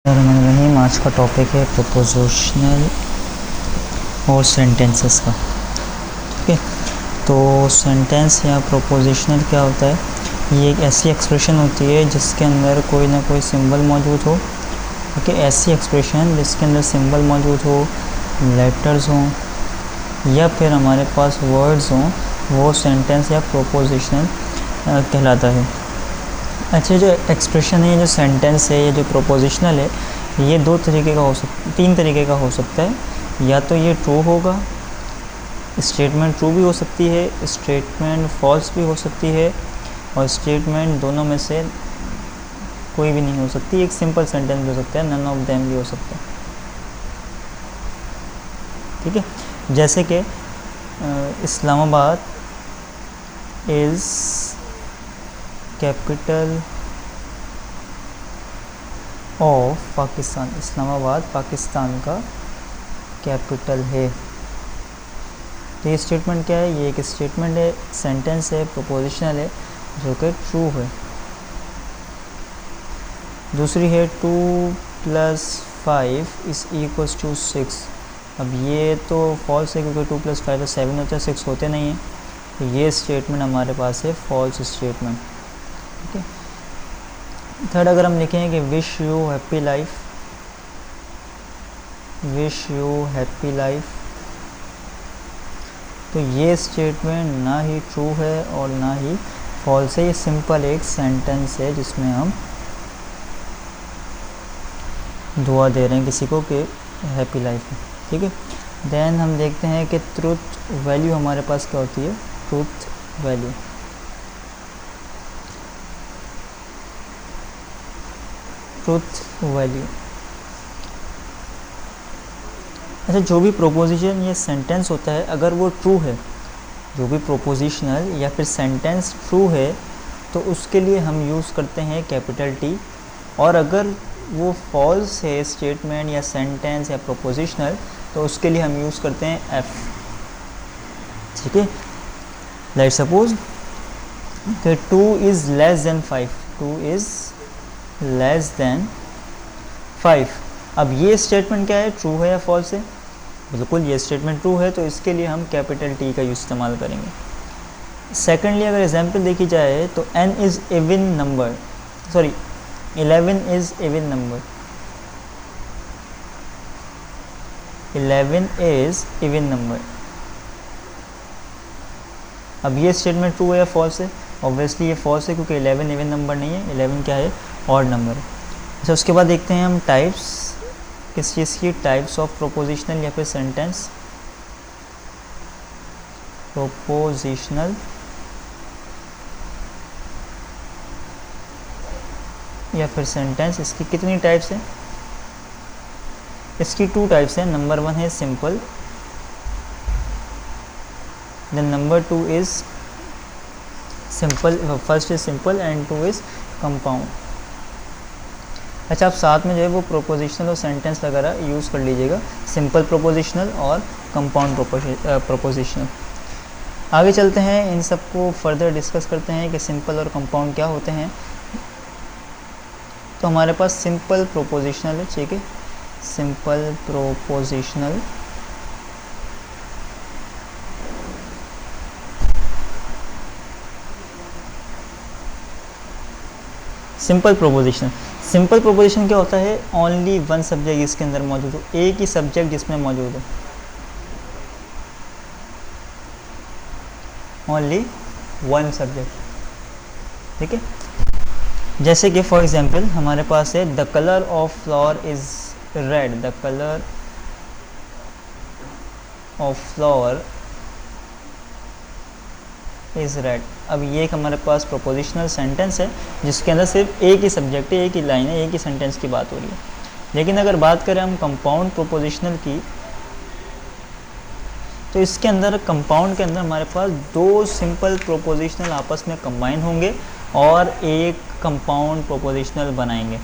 रहीम, आज का टॉपिक है प्रोपोजिशनल और सेंटेंसेस का। ठीक है, तो सेंटेंस या प्रोपोजिशनल क्या होता है? ये एक ऐसी एक्सप्रेशन होती है जिसके अंदर कोई ना कोई सिंबल मौजूद हो। ओके, ऐसी एक्सप्रेशन जिसके अंदर सिंबल मौजूद हो, लेटर्स हों या फिर हमारे पास वर्ड्स हों, वो सेंटेंस या प्रोपोजिशनल कहलाता है। अच्छा, जो एक्सप्रेशन है, जो सेंटेंस है, ये जो प्रोपोजिशनल है, ये तीन तरीके का हो सकता है। या तो ये ट्रू होगा, स्टेटमेंट ट्रू भी हो सकती है, स्टेटमेंट फॉल्स भी हो सकती है, और स्टेटमेंट दोनों में से कोई भी नहीं हो सकती। एक सिंपल सेंटेंस भी हो सकता है, नन ऑफ देम भी हो सकता है। ठीक है, जैसे कि Islamabad is capital of Pakistan. Islamabad Pakistan का कैपिटल है। तो ये स्टेटमेंट क्या है? ये एक स्टेटमेंट है, सेंटेंस है, प्रोपोजिशनल है, जो कि ट्रू है। दूसरी है 2 + 5 = 6। अब ये तो फॉल्स है, क्योंकि 2 + 5 = 7 होता है, 6 होते नहीं हैं। तो ये स्टेटमेंट हमारे पास है फॉल्स स्टेटमेंट। ठीक है, थर्ड अगर हम लिखें कि wish you happy life, wish you happy life, तो ये स्टेटमेंट ना ही ट्रू है और ना ही फॉल्स है। ये सिंपल एक सेंटेंस है जिसमें हम दुआ दे रहे हैं किसी को कि हैप्पी लाइफ है। ठीक है, देन हम देखते हैं कि ट्रुथ वैल्यू हमारे पास क्या होती है? Truth value, truth value. अच्छा, जो भी प्रोपोजिशन या सेंटेंस होता है, अगर वो ट्रू है, जो भी प्रोपोजिशनल या फिर सेंटेंस ट्रू है, तो उसके लिए हम यूज़ करते हैं कैपिटल टी। और अगर वो फॉल्स है, स्टेटमेंट या सेंटेंस या प्रोपोजिशनल, तो उसके लिए हम यूज़ करते हैं एफ। ठीक है, लेट सपोज कि 2 is less than 5, 2 is less than 5। अब ये स्टेटमेंट क्या है? ट्रू है या फॉल्स है? बिल्कुल, ये स्टेटमेंट ट्रू है, तो इसके लिए हम कैपिटल टी का इस्तेमाल करेंगे। सेकेंडली, अगर एग्जाम्पल देखी जाए तो n is even number, sorry 11 is even number, 11 is even number. अब ये स्टेटमेंट ट्रू है या फॉल्स है? ऑब्वियसली ये फॉल्स है, क्योंकि 11 इवन नंबर नहीं है, 11 क्या है? ऑड नंबर है। अच्छा, उसके बाद देखते हैं हम टाइप्स, किस चीज़ की? टाइप्स ऑफ प्रोपोजिशनल या फिर सेंटेंस। प्रोपोजिशनल या फिर सेंटेंस, इसकी कितनी टाइप्स हैं? इसकी 2 टाइप्स हैं। नंबर 1 है simple, then number 2 is simple, first is simple and 2 is compound. अच्छा, आप साथ में जो है वो प्रोपोजिशनल और सेंटेंस वगैरह यूज़ कर लीजिएगा, सिंपल प्रोपोजिशनल और कंपाउंड प्रोपोजिशनल। आगे चलते हैं, इन सबको फर्दर डिस्कस करते हैं कि सिंपल और कंपाउंड क्या होते हैं। तो हमारे पास सिंपल प्रोपोजिशनल है। ठीक है, simple prepositional, simple proposition. Simple proposition क्या होता है? ओनली वन सब्जेक्ट इसके अंदर मौजूद हो, एक ही सब्जेक्ट जिसमें मौजूद हो, ओनली वन सब्जेक्ट। ठीक है, जैसे कि फॉर एग्जांपल हमारे पास है the colour of flower is red, the colour of flower is red. अब ये एक हमारे पास प्रोपोजिशनल सेंटेंस है जिसके अंदर सिर्फ एक ही सब्जेक्ट है, एक ही लाइन है, एक ही सेंटेंस की बात हो रही है। लेकिन अगर बात करें हम कंपाउंड प्रोपोजिशनल की, तो इसके अंदर, कंपाउंड के अंदर हमारे पास 2 सिंपल प्रोपोजिशनल आपस में कंबाइन होंगे और एक कंपाउंड प्रोपोजिशनल बनाएंगे।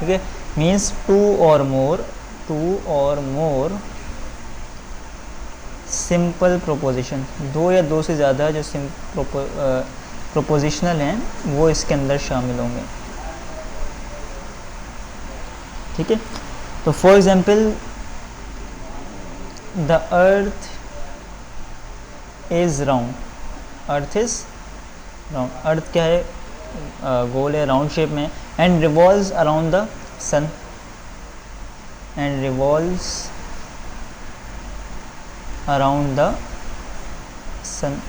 ठीक है, मीन्स 2 और मोर सिंपल प्रोपोजिशन, 2 या 2 से ज़्यादा जो प्रोपोजिशनल हैं वो इसके अंदर शामिल होंगे। ठीक है। तो for example the earth is round, earth is round, earth क्या है, गोल है, राउंड शेप में, and revolves around the sun, and revolves around the sun.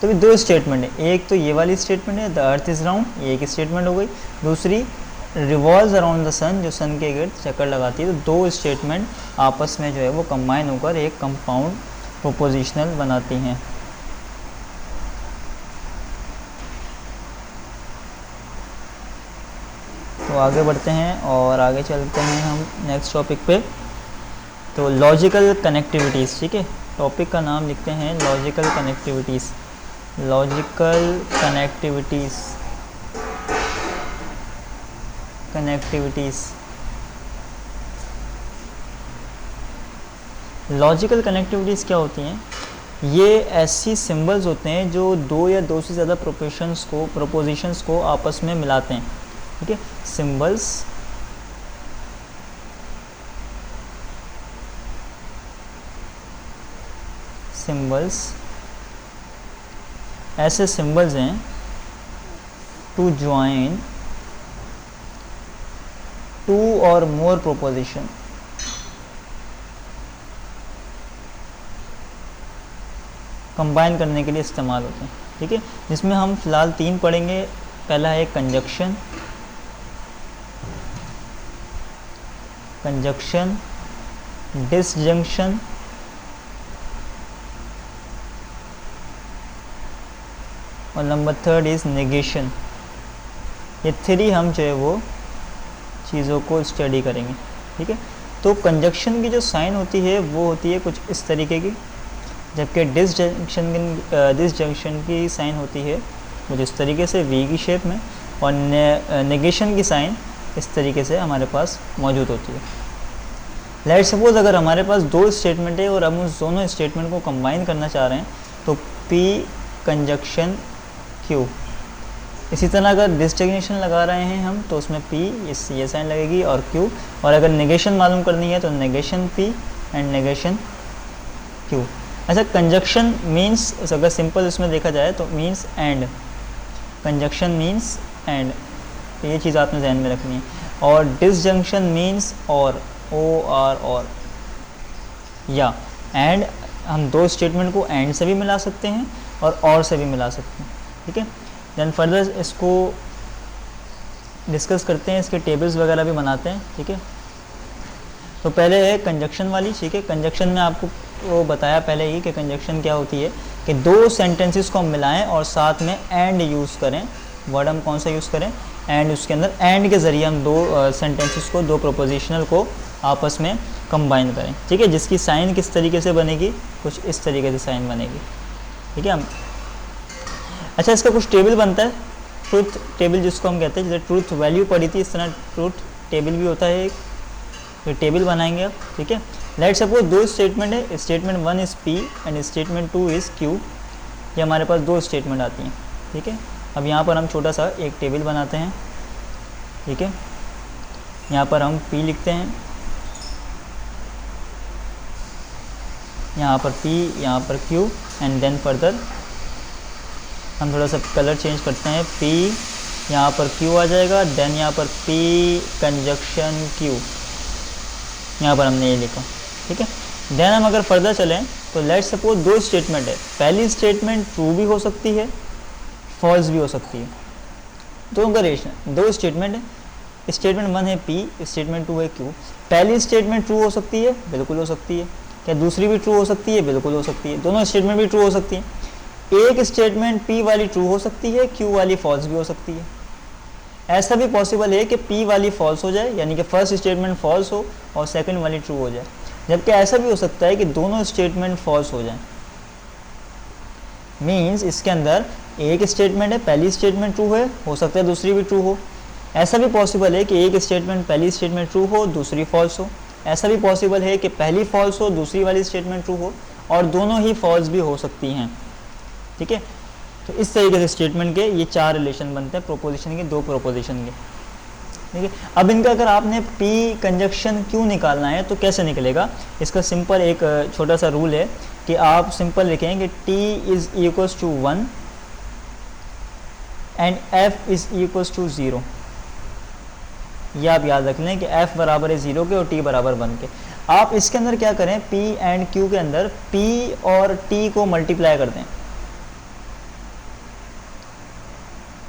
तो भी दो स्टेटमेंट है, एक तो ये वाली स्टेटमेंट है द अर्थ इज़ राउंड, ये एक स्टेटमेंट हो गई, दूसरी रिवॉल्व्स अराउंड द सन, जो सन के गिर्द चक्कर लगाती है। तो दो स्टेटमेंट आपस में जो है वो कंबाइन होकर एक कंपाउंड प्रोपोजिशनल बनाती हैं। तो आगे बढ़ते हैं और आगे चलते हैं हम नेक्स्ट टॉपिक पे। तो लॉजिकल कनेक्टिविटीज़, ठीक है, टॉपिक का नाम लिखते हैं logical connectivities, logical connectivities, connectivities. Logical connectivities क्या होती हैं? ये ऐसी सिंबल्स होते हैं जो दो या दो से ज़्यादा प्रोपोजिशंस को आपस में मिलाते हैं, ठीक है। सिंबल्स ऐसे सिंबल्स हैं टू ज्वाइन टू और मोर प्रोपोजिशन, कंबाइन करने के लिए इस्तेमाल होते हैं, ठीक है। जिसमें हम फिलहाल तीन पढ़ेंगे। पहला है कंजक्शन, कंजक्शन, डिसजंक्शन और नंबर थर्ड इज़ नेगेशन। ये थ्री हम जो है वो चीज़ों को स्टडी करेंगे, ठीक है। तो कंजक्शन की जो साइन होती है वो होती है कुछ इस तरीके की, जबकि डिसजंक्शन की साइन होती है कुछ इस तरीके से वी की शेप में, और नेगेशन की साइन इस तरीके से हमारे पास मौजूद होती है। लेट सपोज अगर हमारे पास दो स्टेटमेंट है और हम उस दोनों स्टेटमेंट को कंबाइन करना चाह रहे हैं, तो P कंजक्शन Q। इसी तरह अगर डिसजंक्शन लगा रहे हैं हम तो उसमें P ये साइन लगेगी और Q, और अगर नेगेशन मालूम करनी है तो negation P and negation Q। अच्छा, कंजक्शन मीन्स अगर सिंपल इसमें देखा जाए तो means and, conjunction means and, तो ये चीज़ आपने ध्यान में रखनी है। और डिसजंक्शन मीन्स और, और या एंड, हम दो स्टेटमेंट को एंड से भी मिला सकते हैं और से भी मिला सकते हैं, ठीक है। देन फर्दर इसको डिस्कस करते हैं, इसके टेबल्स वगैरह भी बनाते हैं, ठीक है। तो पहले है कंजक्शन वाली, ठीक है। कंजक्शन में आपको वो बताया पहले ही कि कंजक्शन क्या होती है कि दो सेंटेंसेस को हम मिलाएं और साथ में एंड यूज़ करें। वर्ड हम कौन सा यूज़ करें? एंड। उसके अंदर एंड के ज़रिए हम दो सेंटेंसेस को, दो प्रोपोजिशनल को आपस में कंबाइन करें, ठीक है। जिसकी साइन किस तरीके से बनेगी? कुछ इस तरीके से साइन बनेगी, ठीक है। अच्छा, इसका कुछ टेबल बनता है, ट्रूथ टेबल जिसको हम कहते हैं, जैसे ट्रूथ वैल्यू पढ़ी थी, इस तरह ट्रूथ टेबल भी होता है एक, तो टेबल बनाएंगे आप, ठीक है। लेट सपोज दो स्टेटमेंट है, statement 1 is P and statement 2 is Q। ये हमारे पास दो स्टेटमेंट आती हैं, ठीक है। अब यहाँ पर हम छोटा सा एक टेबल बनाते हैं, ठीक है। यहाँ पर हम P लिखते हैं, यहाँ पर P, यहाँ पर Q, एंड देन फर्दर हम थोड़ा सा कलर चेंज करते हैं। P यहाँ पर Q आ जाएगा, देन यहाँ पर P कंजक्शन Q, यहाँ पर हमने ये लिखा, ठीक है। देन हम अगर फर्दर चलें तो लेट सपोज दो स्टेटमेंट है, पहली स्टेटमेंट ट्रू भी हो सकती है, फॉल्स भी हो सकती है। दोनों का रिलेशन, दो स्टेटमेंट है, स्टेटमेंट 1 है P, स्टेटमेंट 2 है Q। पहली स्टेटमेंट ट्रू हो सकती है, बिल्कुल हो सकती है। क्या दूसरी भी ट्रू हो सकती है? बिल्कुल हो सकती है। दोनों स्टेटमेंट भी ट्रू हो सकती है। एक स्टेटमेंट P वाली ट्रू हो सकती है, Q वाली फॉल्स भी हो सकती है। ऐसा भी पॉसिबल है कि P वाली फॉल्स हो जाए, यानी कि फर्स्ट स्टेटमेंट फॉल्स हो और सेकंड वाली ट्रू हो जाए। जबकि ऐसा भी हो सकता है कि दोनों स्टेटमेंट फॉल्स हो जाएं। मीन्स इसके अंदर एक स्टेटमेंट है, पहली स्टेटमेंट ट्रू है, हो सकता है दूसरी भी ट्रू हो। ऐसा भी पॉसिबल है कि एक स्टेटमेंट, पहली स्टेटमेंट ट्रू हो, दूसरी फॉल्स हो। ऐसा भी पॉसिबल है कि पहली फॉल्स हो, दूसरी वाली स्टेटमेंट ट्रू हो, और दोनों ही फॉल्स भी हो सकती हैं, ठीक है। तो इस तरीके से स्टेटमेंट के ये चार रिलेशन बनते हैं प्रोपोजिशन के, दो प्रोपोजिशन के। ठीक है। अब इनका अगर आपने P कंजक्शन Q निकालना है तो कैसे निकलेगा, इसका सिंपल एक छोटा सा रूल है कि आप सिंपल लिखें कि T is equals to 1 and F is equals to 0। ये आप याद रख लें कि F बराबर है 0 के और T बराबर 1 के। आप इसके अंदर क्या करें, P एंड Q के अंदर P और T को मल्टीप्लाई कर दें,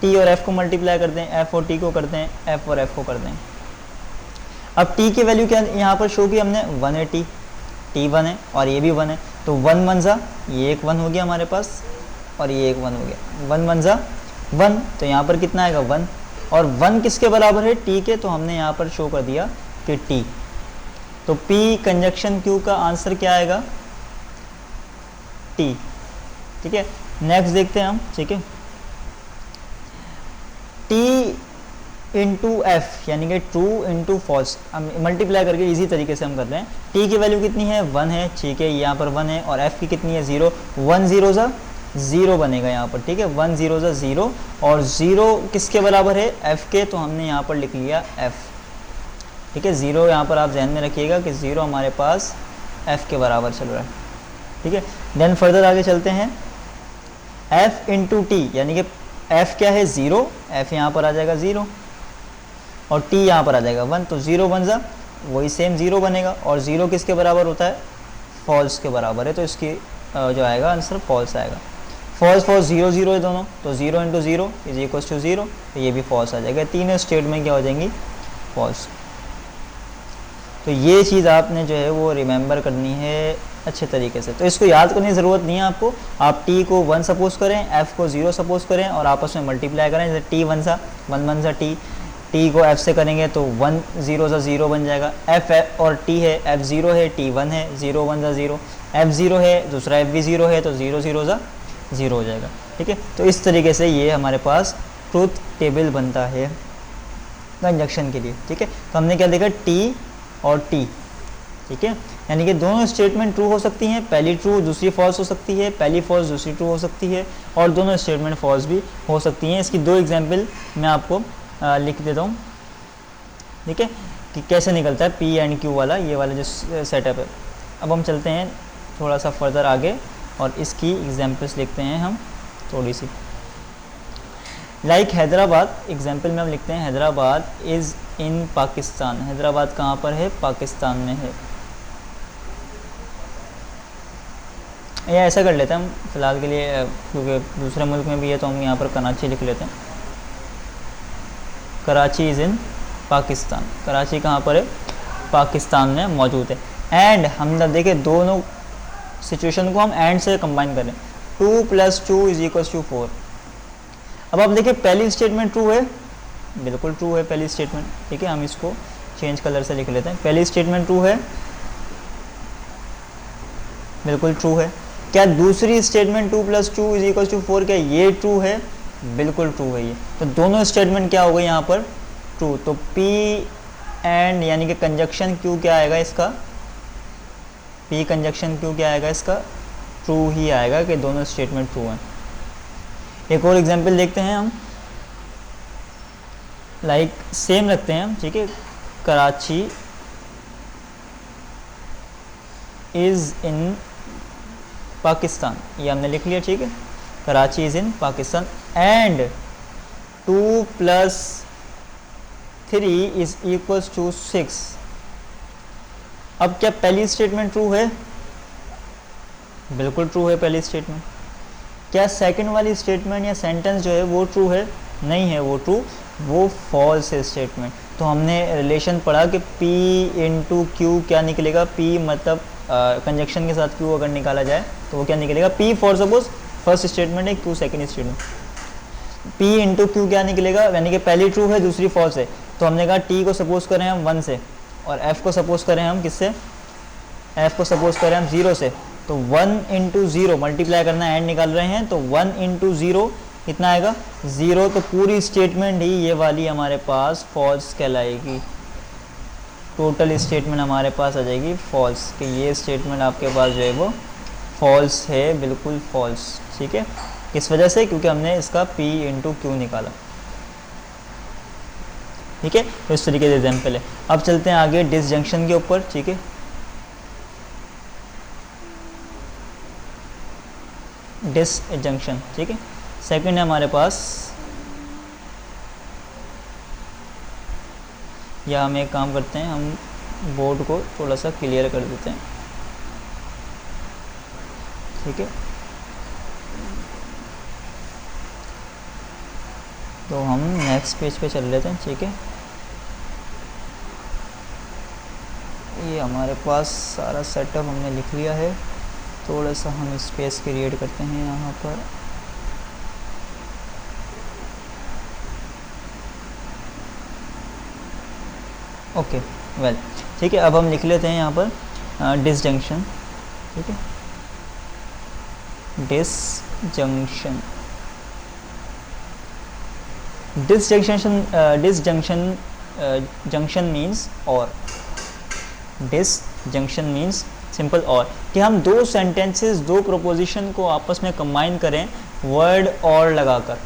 T और F को मल्टीप्लाई कर दें, F और T को कर दें, F और F को कर दें। अब T की वैल्यू क्या यहाँ पर शो की हमने 1 है, T 1 है और ये भी 1 है, तो 1 1 सा ये एक 1 हो गया हमारे पास और ये एक 1 हो गया, 1 1 सा 1, तो यहाँ पर कितना आएगा 1, और 1 किसके बराबर है, T के, तो हमने यहाँ पर शो कर दिया कि T। तो P कंजक्शन Q का आंसर क्या आएगा, T। ठीक है, नेक्स्ट देखते हैं हम। ठीक है, T इंटू एफ यानी कि ट्रू इंटू फॉल्स, हम मल्टीप्लाई करके इजी तरीके से हम कर रहे हैं। T की वैल्यू कितनी है 1 है, ठीक है, यहाँ पर 1 है, और F की कितनी है 0, 1 0 सा 0 बनेगा यहाँ पर। ठीक है, 1 0 सा 0, और 0 किसके बराबर है, F के, तो हमने यहाँ पर लिख लिया F। ठीक है, 0 यहाँ पर आप ध्यान में रखिएगा कि 0 हमारे पास F के बराबर चल रहा है। ठीक है, देन फर्दर आगे चलते हैं, F इंटू टी यानी कि F क्या है 0, F यहाँ पर आ जाएगा 0 और T यहाँ पर आ जाएगा 1, तो 0 1 जा वही सेम 0 बनेगा, और 0 किसके बराबर होता है, फॉल्स के बराबर है, तो इसकी जो आएगा आंसर फॉल्स आएगा। फॉल्स फॉल्स 0 0 है दोनों, तो 0 इंटू 0 इज इक्वल टू 0, तो ये भी फॉल्स आ जाएगा। तीनों स्टेटमेंट क्या हो जाएंगी, फॉल्स। तो ये चीज़ आपने जो है वो रिमेंबर करनी है अच्छे तरीके से। तो इसको याद करने की ज़रूरत नहीं है आपको, आप T को 1 सपोज करें, F को 0 सपोज करें और आपस में मल्टीप्लाई करें, जैसे T 1 सा 1 1 सा T को F से करेंगे तो 1 0 सा 0 बन जाएगा। F और T है, F 0 है, T 1 है, 0 1 सा 0, F 0 है, दूसरा F भी 0 है, तो 0 0 सा 0 हो जाएगा। ठीक है, तो इस तरीके से ये हमारे पास ट्रूथ टेबल बनता है कंजक्शन के लिए। ठीक है, तो हमने क्या देखा, T और T। ठीक है, यानी कि दोनों स्टेटमेंट ट्रू हो सकती हैं, पहली ट्रू दूसरी फॉल्स हो सकती है, पहली फॉल्स दूसरी ट्रू हो सकती है, और दोनों स्टेटमेंट फॉल्स भी हो सकती हैं। इसकी 2 एग्जांपल मैं आपको लिख देता हूँ। ठीक है, कि कैसे निकलता है P एंड Q वाला, ये वाला जो सेटअप है। अब हम चलते हैं थोड़ा सा फर्दर आगे और इसकी एग्जांपल्स लिखते हैं हम थोड़ी सी। लाइक हैदराबाद, एग्जाम्पल में हम लिखते हैं हैदराबाद इज़ इन पाकिस्तान। हैदराबाद कहाँ पर है, पाकिस्तान में है। या ऐसा कर लेते हैं हम फ़िलहाल के लिए, क्योंकि दूसरे मुल्क में भी है, तो हम यहाँ पर कराची लिख लेते हैं। कराची इज़ इन पाकिस्तान, कराची कहाँ पर है, पाकिस्तान में मौजूद है। एंड हम देखें दोनों सिचुएशन को हम एंड से कंबाइन करें, 2 + 2 = 4। अब आप देखिए पहली स्टेटमेंट ट्रू है, बिल्कुल ट्रू है पहली स्टेटमेंट। ठीक है, हम इसको चेंज कलर से लिख लेते हैं। पहली स्टेटमेंट ट्रू है, बिल्कुल ट्रू है। क्या दूसरी स्टेटमेंट 2 + 2 = 4, क्या ये ट्रू है, बिल्कुल ट्रू है ये। तो दोनों स्टेटमेंट क्या हो गई यहाँ पर, ट्रू। तो P एंड यानी कि कंजक्शन Q क्या आएगा इसका, P कंजक्शन Q क्या आएगा इसका, ट्रू ही आएगा कि दोनों स्टेटमेंट ट्रू हैं। एक और एग्जांपल देखते हैं हम, लाइक सेम रखते हैं हम। ठीक है, कराची इज़ इन पाकिस्तान, ये हमने लिख लिया। ठीक है, Karachi is in Pakistan and 2 + 3 = 6। अब क्या पहली स्टेटमेंट ट्रू है, बिल्कुल ट्रू है पहली स्टेटमेंट। क्या सेकंड वाली स्टेटमेंट या सेंटेंस जो है वो ट्रू है, नहीं है वो ट्रू, वो फॉल्स है स्टेटमेंट। तो हमने रिलेशन पढ़ा कि P इंटू Q क्या निकलेगा, P मतलब कंजक्शन के साथ Q अगर निकाला जाए तो वो क्या निकलेगा, P for suppose first statement है, Q second statement, P into Q क्या निकलेगा, यानी कि पहली ट्रू है दूसरी फॉल्स है। तो हमने कहा T को सपोज करें हम 1 से और F को सपोज करें हम किससे, F को सपोज करें हम 0 से, तो 1 इंटू 0 मल्टीप्लाई करना एंड निकाल रहे हैं, तो 1 इंटू 0 कितना आएगा 0, तो पूरी स्टेटमेंट ही ये वाली हमारे पास फॉल्स कहलाएगी। टोटल स्टेटमेंट हमारे पास आ जाएगी फॉल्स, कि ये स्टेटमेंट आपके पास जो है वो फॉल्स है, बिल्कुल फॉल्स। ठीक है, किस वजह से, क्योंकि हमने इसका P इंटू Q निकाला। ठीक है, तो इस तरीके से एग्जाम्पल है। अब चलते हैं आगे डिसजंक्शन के ऊपर, ठीक है। डिसजंक्शन, ठीक है। सेकंड है हमारे पास, या हम एक काम करते हैं, हम बोर्ड को थोड़ा सा क्लियर कर देते हैं, ठीक है। तो हम नेक्स्ट पेज पे चल लेते हैं, ठीक है। ये हमारे पास सारा सेटअप हमने लिख लिया है। थोड़ा सा हम स्पेस क्रिएट करते हैं यहाँ पर। ओके वेल, ठीक है। अब हम लिख लेते हैं यहाँ पर डिसजंक्शन, ठीक है। डिसजंक्शन, डिसजंक्शन जंक्शन मीन्स और, डिसजंक्शन मीन्स सिंपल और, कि हम दो सेंटेंसेस, दो प्रोपोजिशन को आपस में कंबाइन करें वर्ड और लगाकर।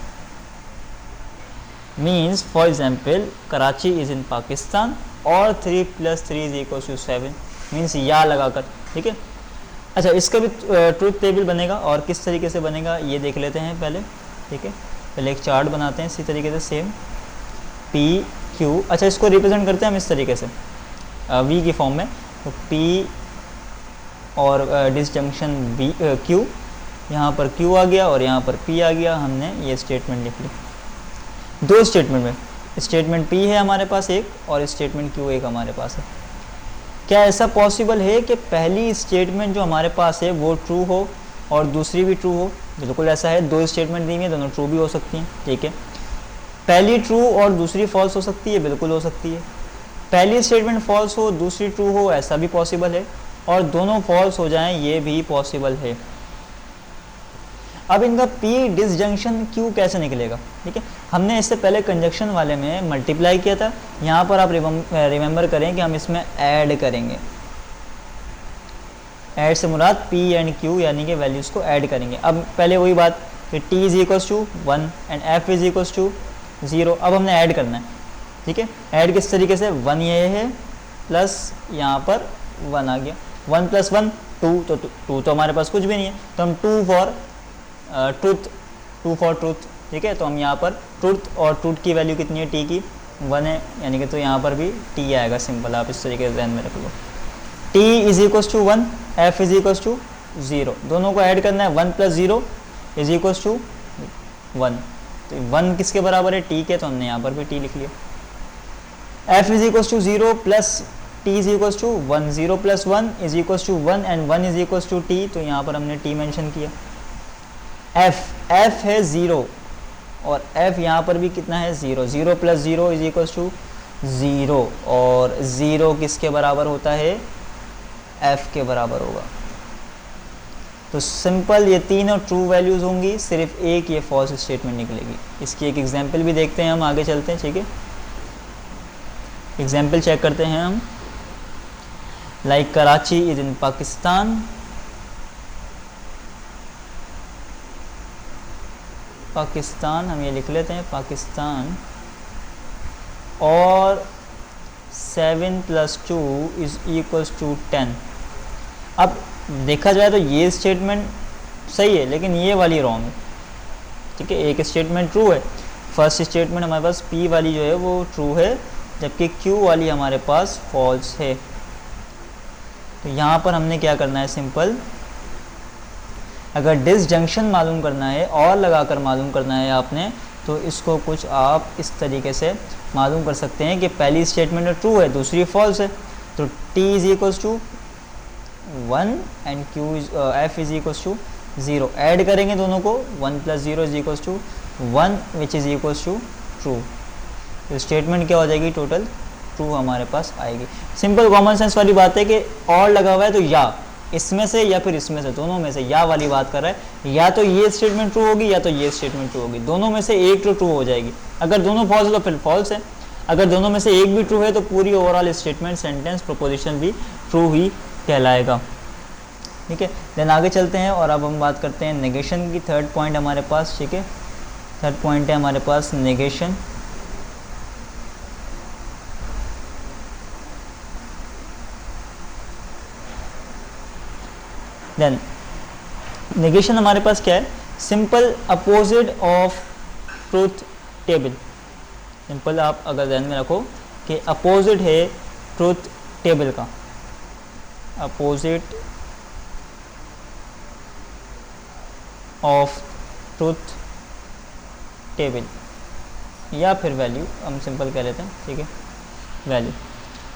Means for example Karachi is in Pakistan और 3 + 3 = 7, मीन्स या लगाकर, ठीक है। अच्छा, इसका भी ट्रूथ टेबल बनेगा, और किस तरीके से बनेगा ये देख लेते हैं पहले, ठीक है। पहले एक चार्ट बनाते हैं इसी तरीके से, सेम पी क्यू। अच्छा, इसको रिप्रेजेंट करते हैं हम इस तरीके से वी की फॉर्म में, तो पी और डिसजंक्शन वी क्यू, यहाँ पर क्यू आ गया और यहाँ पर पी आ गया। हमने ये स्टेटमेंट लिख ली दो स्टेटमेंट में, स्टेटमेंट पी है हमारे पास एक, और स्टेटमेंट क्यू एक हमारे पास है। क्या ऐसा पॉसिबल है कि पहली स्टेटमेंट जो हमारे पास है वो ट्रू हो और दूसरी भी ट्रू हो? बिल्कुल ऐसा है, दो स्टेटमेंट दी हुई है, दोनों ट्रू भी हो सकती हैं, ठीक है। पहली ट्रू और दूसरी फॉल्स हो सकती है, बिल्कुल हो सकती है। पहली स्टेटमेंट फॉल्स हो, दूसरी ट्रू हो, ऐसा भी पॉसिबल है, और दोनों फॉल्स हो जाएं, ये भी पॉसिबल है। अब इनका पी डिसजंक्शन क्यू कैसे निकलेगा, ठीक है। हमने इससे पहले कंजक्शन वाले में मल्टीप्लाई किया था, यहाँ पर आप रिमेंबर करें कि हम इसमें ऐड करेंगे। ऐड से मुराद पी एंड क्यू यानी कि वैल्यूज़ को ऐड करेंगे। अब पहले वही बात कि t = 1 एंड f = 0। अब हमने ऐड करना है, ठीक है। ऐड किस तरीके से, 1 ये है प्लस यहाँ पर 1 आ गया, 1 + 1 2, तो 2 तो हमारे पास कुछ भी नहीं है, तो हम 2 फॉर ट्रूथ, ठीक है। तो हम यहाँ पर ट्रूथ, और ट्रूथ की वैल्यू कितनी है, t की 1 है, यानी कि तो यहाँ पर भी t आएगा, सिंपल। आप इस तरीके से ध्यान में रख लो, t = 1, f = 0, दोनों को ऐड करना है, 1 + 0 = 1, तो 1 किसके बराबर है, t के, तो हमने यहाँ पर भी t लिख लिया। f = 0 plus t = 1, 0 + 1 = 1 and 1 = t, तो यहाँ पर हमने t मेंशन किया। f है 0 और f यहाँ पर भी कितना है, 0, 0 + 0 = 0, और 0 किसके बराबर होता है, f के बराबर होगा। तो सिंपल ये तीनों ट्रू वैल्यूज़ होंगी, सिर्फ एक ये फॉल्स स्टेटमेंट निकलेगी। इसकी एक एग्जांपल भी देखते हैं, हम आगे चलते हैं, ठीक है। एग्जांपल चेक करते हैं हम, like Karachi is in Pakistan, Pakistan हम ये लिख लेते हैं, पाकिस्तान, और 7 + 2 = 10। अब देखा जाए तो ये स्टेटमेंट सही है, लेकिन ये वाली रॉन्ग है, ठीक है। एक स्टेटमेंट ट्रू है, फर्स्ट स्टेटमेंट हमारे पास पी वाली जो है वो ट्रू है, जबकि क्यू वाली हमारे पास फॉल्स है। तो यहाँ पर हमने क्या करना है, सिंपल, अगर डिसजंक्शन मालूम करना है और लगाकर मालूम करना है आपने, तो इसको कुछ आप इस तरीके से मालूम कर सकते हैं कि पहली स्टेटमेंट ट्रू है, दूसरी फॉल्स है, तो t = 1 एंड f = 0, ऐड करेंगे दोनों को, 1 + 0 = 1 which is equals to true. तो स्टेटमेंट क्या हो जाएगी, टोटल ट्रू हमारे पास आएगी। सिंपल कॉमन सेंस वाली बात है कि और लगा हुआ है तो या इसमें से या फिर इसमें से, दोनों में से या वाली बात कर रहा है, या तो ये स्टेटमेंट ट्रू होगी या तो ये स्टेटमेंट ट्रू होगी, दोनों में से एक ट्रू हो जाएगी। अगर दोनों फॉल्स है तो फिर फॉल्स है, अगर दोनों में से एक भी ट्रू है तो पूरी ओवरऑल स्टेटमेंट, सेंटेंस, प्रोपोजिशन भी ट्रू ही कहलाएगा, ठीक है। देन आगे चलते हैं और अब हम बात करते हैं नेगेशन की। थर्ड पॉइंट हमारे पास, ठीक है, थर्ड पॉइंट है हमारे पास नेगेशन। देन नेगेशन हमारे पास क्या है, simple opposite of truth table. Simple आप अगर ध्यान में रखो कि अपोजिट है ट्रूथ टेबल का, अपोजिट ऑफ ट्रूथ टेबल, या फिर वैल्यू हम सिंपल कह लेते हैं, ठीक है, वैल्यू।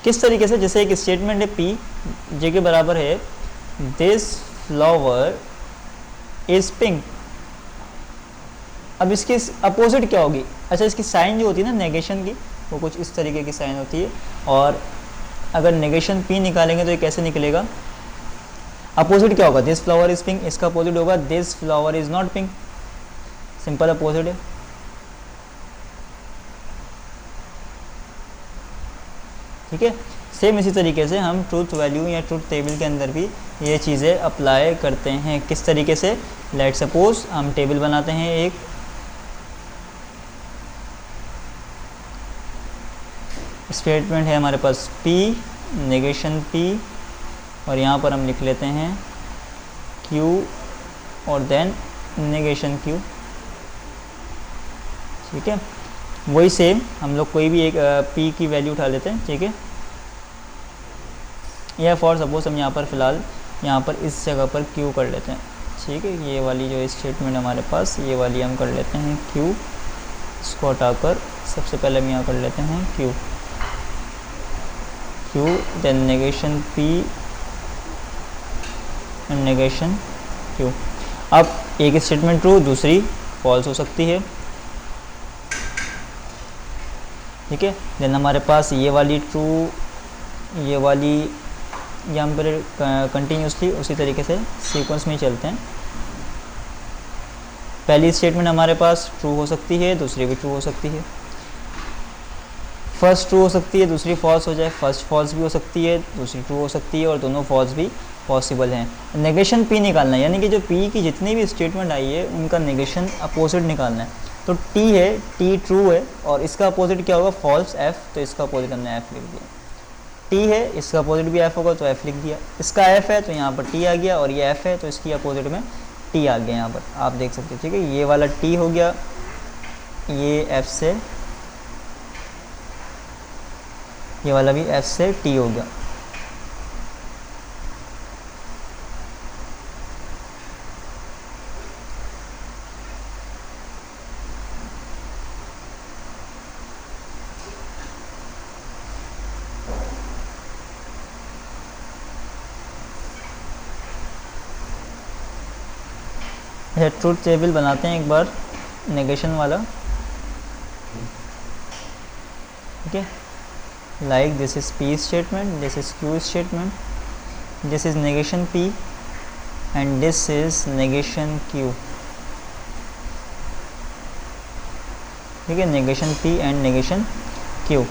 किस तरीके से, जैसे एक स्टेटमेंट है पी जे के बराबर है दिस फ्लावर इज पिंक। अब इसकी अपोजिट क्या होगी, अच्छा इसकी साइन जो होती है ना नेगेशन की, वो कुछ इस तरीके की साइन होती है। और अगर नेगेशन पी निकालेंगे तो ये कैसे निकलेगा, अपोजिट क्या होगा, दिस फ्लावर इज पिंक, इसका अपोजिट होगा this flower is not pink, simple opposite है। ठीक है, सेम इसी तरीके से हम ट्रूथ वैल्यू या ट्रूथ टेबल के अंदर भी ये चीज़ें अप्लाई करते हैं। किस तरीके से, लेट सपोज हम टेबल बनाते हैं, एक स्टेटमेंट है हमारे पास P, नेगेशन P, और यहाँ पर हम लिख लेते हैं Q और देन नेगेशन Q। ठीक है, वही सेम हम लोग कोई भी एक P की वैल्यू उठा लेते हैं, ठीक है, या फॉर सपोज हम यहाँ पर फ़िलहाल यहाँ पर इस जगह पर Q कर लेते हैं। ठीक है, ये वाली जो स्टेटमेंट हमारे पास, ये वाली हम कर लेते हैं Q, इसको हटाकर सबसे पहले हम यहाँ कर लेते हैं Q, then negation P and negation Q। अब एक स्टेटमेंट ट्रू, दूसरी फॉल्स हो सकती है। ठीक है, देन हमारे पास ये वाली ट्रू, ये वाली यहाँ पर कंटिन्यूसली उसी तरीके से सीक्वेंस में चलते हैं। पहली स्टेटमेंट हमारे पास ट्रू हो सकती है, दूसरी भी ट्रू हो सकती है। फर्स्ट ट्रू हो सकती है, दूसरी फॉल्स हो जाए, फर्स्ट फॉल्स भी हो सकती है, दूसरी ट्रू हो सकती है, और दोनों फॉल्स भी पॉसिबल हैं। नेगेशन P निकालना है, यानी कि जो P की जितनी भी स्टेटमेंट आई है उनका नेगेशन अपोजिट निकालना है। तो T है, T ट्रू है, और इसका अपोजिट क्या होगा, फॉल्स F, तो इसका अपोजिट हमने F लिख दिया। T है, इसका अपोजिट भी F होगा, तो F लिख दिया। इसका F है तो यहाँ पर T आ गया, और ये F है तो इसकी अपोजिट में T आ गया, यहाँ पर आप देख सकते हैं। ठीक है, ये वाला T हो गया, ये F से, ये वाला भी F से T हो गया। अच्छा, ट्रूथ टेबल बनाते हैं एक बार नेगेशन वाला। ठीक है, like this is P statement, this is Q statement, this is negation P and this is negation Q। ठीक है, negation P and negation Q।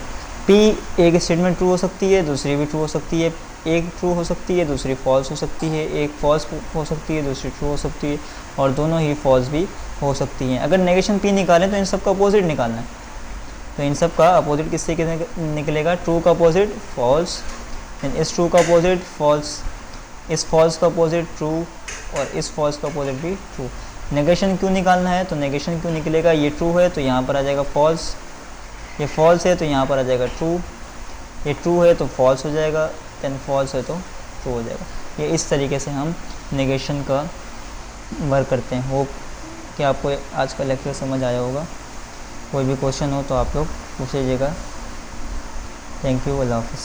P एक स्टेटमेंट ट्रू हो सकती है, दूसरी भी ट्रू हो सकती है, एक ट्रू हो सकती है, दूसरी फॉल्स हो सकती है, एक फॉल्स हो सकती है, दूसरी ट्रू हो सकती है, और दोनों ही फॉल्स भी हो सकती हैं। अगर नेगेशन P निकालें तो इन सब का अपोजिट निकालना है, तो इन सब का अपोजिट किससे निकलेगा, ट्रू का अपोजिट फॉल्स, इस ट्रू का अपोजिट फॉल्स, इस फॉल्स का अपोजिट ट्रू, और इस फॉल्स का अपोजिट भी ट्रू। नेगेशन क्यों निकालना है, तो नेगेशन क्यों निकलेगा, ये ट्रू है तो यहाँ पर आ जाएगा फॉल्स, ये फॉल्स है तो यहाँ पर आ जाएगा ट्रू, ये ट्रू है तो फॉल्स हो जाएगा, देन फॉल्स है तो ट्रू हो जाएगा। ये इस तरीके से हम नेगेशन का वर्क करते हैं। होप कि आपको आज का लेक्चर समझ आया होगा। कोई भी क्वेश्चन हो तो आप लोग पूछ लीजिएगा। थैंक यू, अल्लाह हाफ़िज़।